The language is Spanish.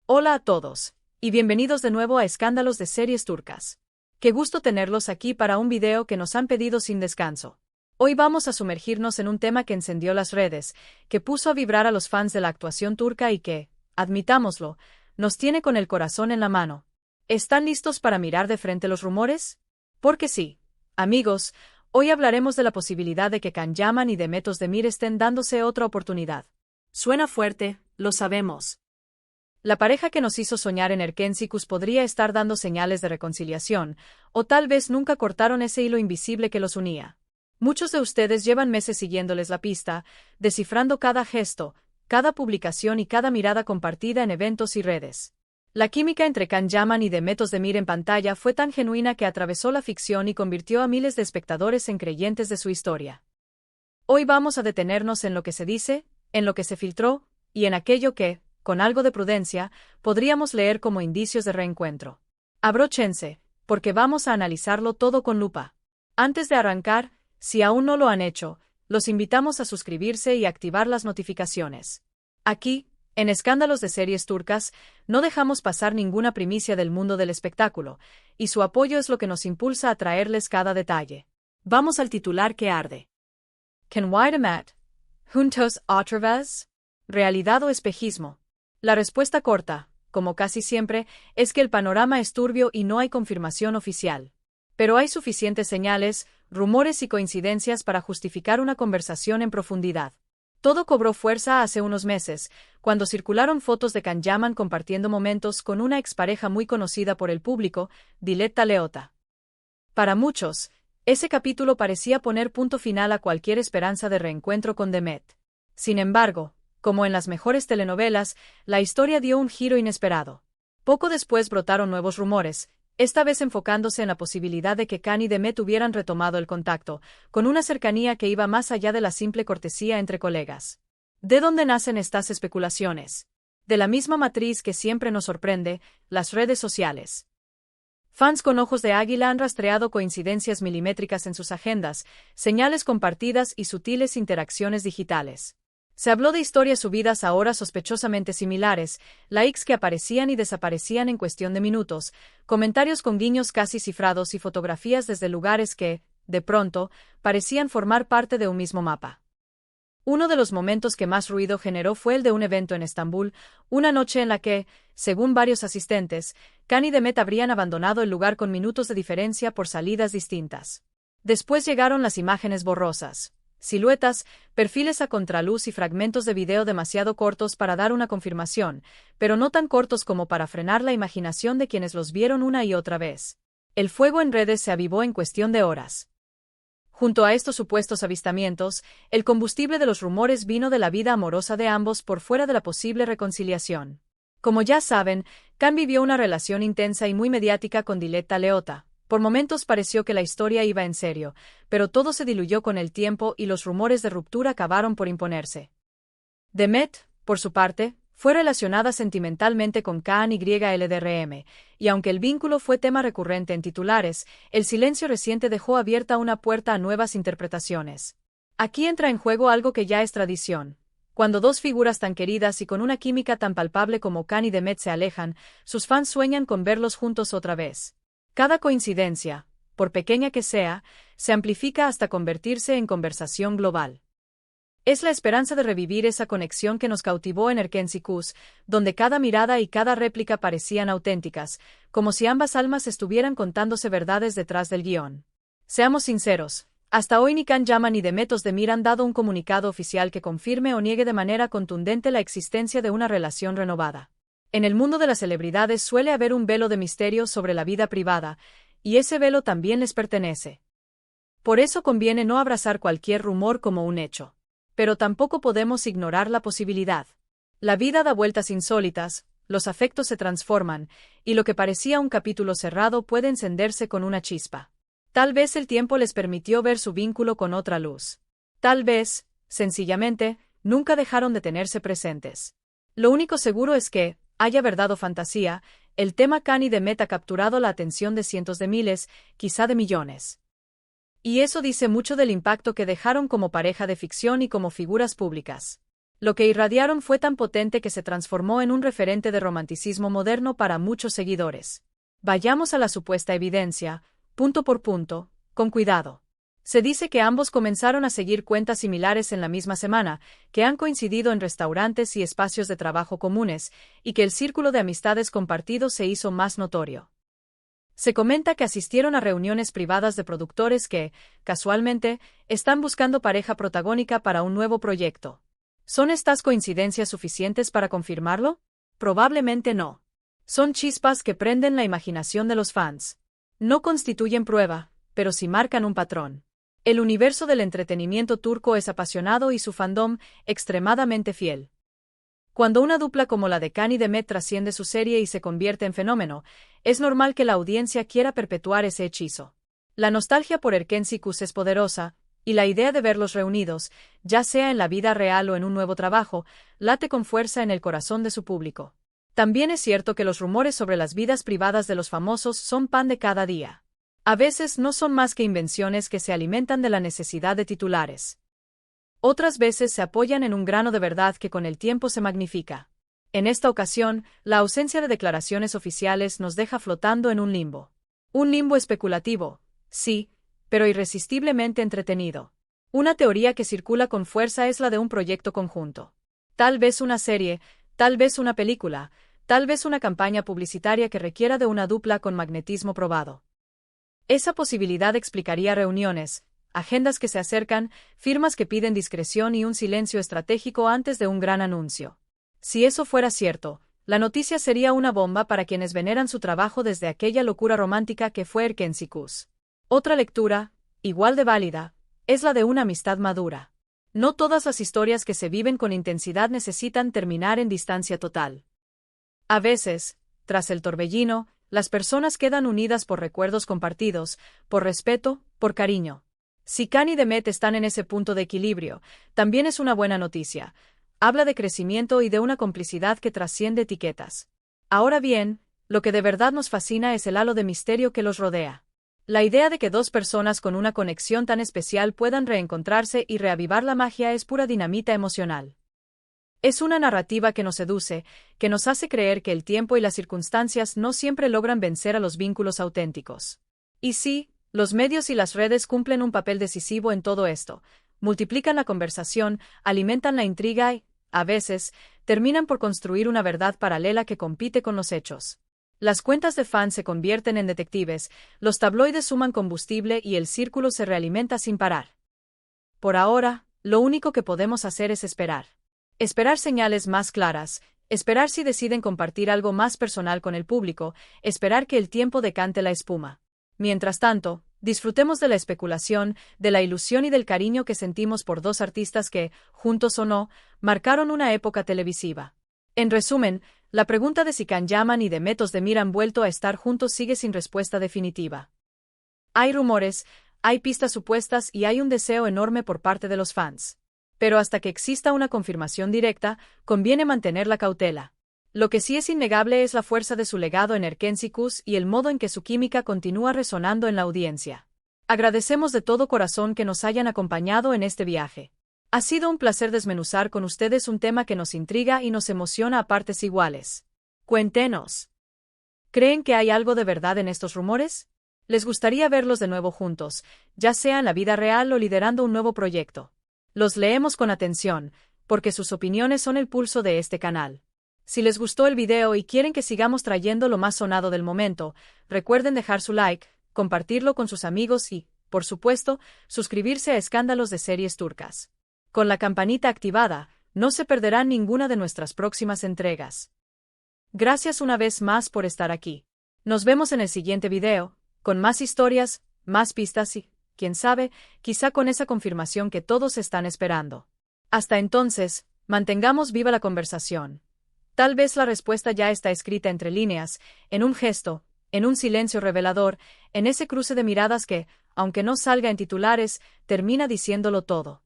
Hola a todos, y bienvenidos de nuevo a Escándalos de Series Turcas. Qué gusto tenerlos aquí para un video que nos han pedido sin descanso. Hoy vamos a sumergirnos en un tema que encendió las redes, que puso a vibrar a los fans de la actuación turca y que, admitámoslo, nos tiene con el corazón en la mano. ¿Están listos para mirar de frente los rumores? Porque sí, amigos, hoy hablaremos de la posibilidad de que Can Yaman y Demet Özdemir estén dándose otra oportunidad. Suena fuerte, lo sabemos. La pareja que nos hizo soñar en Erkensikus podría estar dando señales de reconciliación, o tal vez nunca cortaron ese hilo invisible que los unía. Muchos de ustedes llevan meses siguiéndoles la pista, descifrando cada gesto, cada publicación y cada mirada compartida en eventos y redes. La química entre Can Yaman y Demet Özdemir en pantalla fue tan genuina que atravesó la ficción y convirtió a miles de espectadores en creyentes de su historia. Hoy vamos a detenernos en lo que se dice, en lo que se filtró, y en aquello que, con algo de prudencia, podríamos leer como indicios de reencuentro. Abróchense, porque vamos a analizarlo todo con lupa. Antes de arrancar, si aún no lo han hecho, los invitamos a suscribirse y activar las notificaciones. Aquí, en Escándalos de Series Turcas, no dejamos pasar ninguna primicia del mundo del espectáculo, y su apoyo es lo que nos impulsa a traerles cada detalle. Vamos al titular que arde. Can y Demet juntos otra vez? ¿Realidad o espejismo? La respuesta corta, como casi siempre, es que el panorama es turbio y no hay confirmación oficial. Pero hay suficientes señales, rumores y coincidencias para justificar una conversación en profundidad. Todo cobró fuerza hace unos meses, cuando circularon fotos de Can Yaman compartiendo momentos con una expareja muy conocida por el público, Diletta Leotta. Para muchos, ese capítulo parecía poner punto final a cualquier esperanza de reencuentro con Demet. Sin embargo, como en las mejores telenovelas, la historia dio un giro inesperado. Poco después brotaron nuevos rumores, esta vez enfocándose en la posibilidad de que Can y Demet hubieran retomado el contacto, con una cercanía que iba más allá de la simple cortesía entre colegas. ¿De dónde nacen estas especulaciones? De la misma matriz que siempre nos sorprende, las redes sociales. Fans con ojos de águila han rastreado coincidencias milimétricas en sus agendas, señales compartidas y sutiles interacciones digitales. Se habló de historias subidas a horas sospechosamente similares, likes que aparecían y desaparecían en cuestión de minutos, comentarios con guiños casi cifrados y fotografías desde lugares que, de pronto, parecían formar parte de un mismo mapa. Uno de los momentos que más ruido generó fue el de un evento en Estambul, una noche en la que, según varios asistentes, Can y Demet habrían abandonado el lugar con minutos de diferencia por salidas distintas. Después llegaron las imágenes borrosas. Siluetas, perfiles a contraluz y fragmentos de video demasiado cortos para dar una confirmación, pero no tan cortos como para frenar la imaginación de quienes los vieron una y otra vez. El fuego en redes se avivó en cuestión de horas. Junto a estos supuestos avistamientos, el combustible de los rumores vino de la vida amorosa de ambos por fuera de la posible reconciliación. Como ya saben, Can vivió una relación intensa y muy mediática con Diletta Leotta. Por momentos pareció que la historia iba en serio, pero todo se diluyó con el tiempo y los rumores de ruptura acabaron por imponerse. Demet, por su parte, fue relacionada sentimentalmente con Can YLDRM, y aunque el vínculo fue tema recurrente en titulares, el silencio reciente dejó abierta una puerta a nuevas interpretaciones. Aquí entra en juego algo que ya es tradición. Cuando dos figuras tan queridas y con una química tan palpable como Can y Demet se alejan, sus fans sueñan con verlos juntos otra vez. Cada coincidencia, por pequeña que sea, se amplifica hasta convertirse en conversación global. Es la esperanza de revivir esa conexión que nos cautivó en Erkensikus, donde cada mirada y cada réplica parecían auténticas, como si ambas almas estuvieran contándose verdades detrás del guión. Seamos sinceros, hasta hoy ni Can Yaman ni Demet Özdemir han dado un comunicado oficial que confirme o niegue de manera contundente la existencia de una relación renovada. En el mundo de las celebridades suele haber un velo de misterio sobre la vida privada, y ese velo también les pertenece. Por eso conviene no abrazar cualquier rumor como un hecho. Pero tampoco podemos ignorar la posibilidad. La vida da vueltas insólitas, los afectos se transforman, y lo que parecía un capítulo cerrado puede encenderse con una chispa. Tal vez el tiempo les permitió ver su vínculo con otra luz. Tal vez, sencillamente, nunca dejaron de tenerse presentes. Lo único seguro es que, haya verdad o fantasía, el tema Can y Demet ha capturado la atención de cientos de miles, quizá de millones. Y eso dice mucho del impacto que dejaron como pareja de ficción y como figuras públicas. Lo que irradiaron fue tan potente que se transformó en un referente de romanticismo moderno para muchos seguidores. Vayamos a la supuesta evidencia, punto por punto, con cuidado. Se dice que ambos comenzaron a seguir cuentas similares en la misma semana, que han coincidido en restaurantes y espacios de trabajo comunes, y que el círculo de amistades compartidos se hizo más notorio. Se comenta que asistieron a reuniones privadas de productores que, casualmente, están buscando pareja protagónica para un nuevo proyecto. ¿Son estas coincidencias suficientes para confirmarlo? Probablemente no. Son chispas que prenden la imaginación de los fans. No constituyen prueba, pero sí marcan un patrón. El universo del entretenimiento turco es apasionado y su fandom extremadamente fiel. Cuando una dupla como la de Can y Demet trasciende su serie y se convierte en fenómeno, es normal que la audiencia quiera perpetuar ese hechizo. La nostalgia por Erkensikus es poderosa, y la idea de verlos reunidos, ya sea en la vida real o en un nuevo trabajo, late con fuerza en el corazón de su público. También es cierto que los rumores sobre las vidas privadas de los famosos son pan de cada día. A veces no son más que invenciones que se alimentan de la necesidad de titulares. Otras veces se apoyan en un grano de verdad que con el tiempo se magnifica. En esta ocasión, la ausencia de declaraciones oficiales nos deja flotando en un limbo. Un limbo especulativo, sí, pero irresistiblemente entretenido. Una teoría que circula con fuerza es la de un proyecto conjunto. Tal vez una serie, tal vez una película, tal vez una campaña publicitaria que requiera de una dupla con magnetismo probado. Esa posibilidad explicaría reuniones, agendas que se acercan, firmas que piden discreción y un silencio estratégico antes de un gran anuncio. Si eso fuera cierto, la noticia sería una bomba para quienes veneran su trabajo desde aquella locura romántica que fue Erkensikus. Otra lectura, igual de válida, es la de una amistad madura. No todas las historias que se viven con intensidad necesitan terminar en distancia total. A veces, tras el torbellino, las personas quedan unidas por recuerdos compartidos, por respeto, por cariño. Si Can y Demet están en ese punto de equilibrio, también es una buena noticia. Habla de crecimiento y de una complicidad que trasciende etiquetas. Ahora bien, lo que de verdad nos fascina es el halo de misterio que los rodea. La idea de que dos personas con una conexión tan especial puedan reencontrarse y reavivar la magia es pura dinamita emocional. Es una narrativa que nos seduce, que nos hace creer que el tiempo y las circunstancias no siempre logran vencer a los vínculos auténticos. Y sí, los medios y las redes cumplen un papel decisivo en todo esto. Multiplican la conversación, alimentan la intriga y, a veces, terminan por construir una verdad paralela que compite con los hechos. Las cuentas de fans se convierten en detectives, los tabloides suman combustible y el círculo se realimenta sin parar. Por ahora, lo único que podemos hacer es esperar. Esperar señales más claras, esperar si deciden compartir algo más personal con el público, esperar que el tiempo decante la espuma. Mientras tanto, disfrutemos de la especulación, de la ilusión y del cariño que sentimos por dos artistas que, juntos o no, marcaron una época televisiva. En resumen, la pregunta de si Can Yaman y Demet Özdemir han vuelto a estar juntos sigue sin respuesta definitiva. Hay rumores, hay pistas supuestas y hay un deseo enorme por parte de los fans. Pero hasta que exista una confirmación directa, conviene mantener la cautela. Lo que sí es innegable es la fuerza de su legado en Erkensikus y el modo en que su química continúa resonando en la audiencia. Agradecemos de todo corazón que nos hayan acompañado en este viaje. Ha sido un placer desmenuzar con ustedes un tema que nos intriga y nos emociona a partes iguales. Cuéntenos. ¿Creen que hay algo de verdad en estos rumores? ¿Les gustaría verlos de nuevo juntos, ya sea en la vida real o liderando un nuevo proyecto? Los leemos con atención, porque sus opiniones son el pulso de este canal. Si les gustó el video y quieren que sigamos trayendo lo más sonado del momento, recuerden dejar su like, compartirlo con sus amigos y, por supuesto, suscribirse a Escándalos de Series Turcas. Con la campanita activada, no se perderán ninguna de nuestras próximas entregas. Gracias una vez más por estar aquí. Nos vemos en el siguiente video, con más historias, más pistas y, quién sabe, quizá con esa confirmación que todos están esperando. Hasta entonces, mantengamos viva la conversación. Tal vez la respuesta ya está escrita entre líneas, en un gesto, en un silencio revelador, en ese cruce de miradas que, aunque no salga en titulares, termina diciéndolo todo.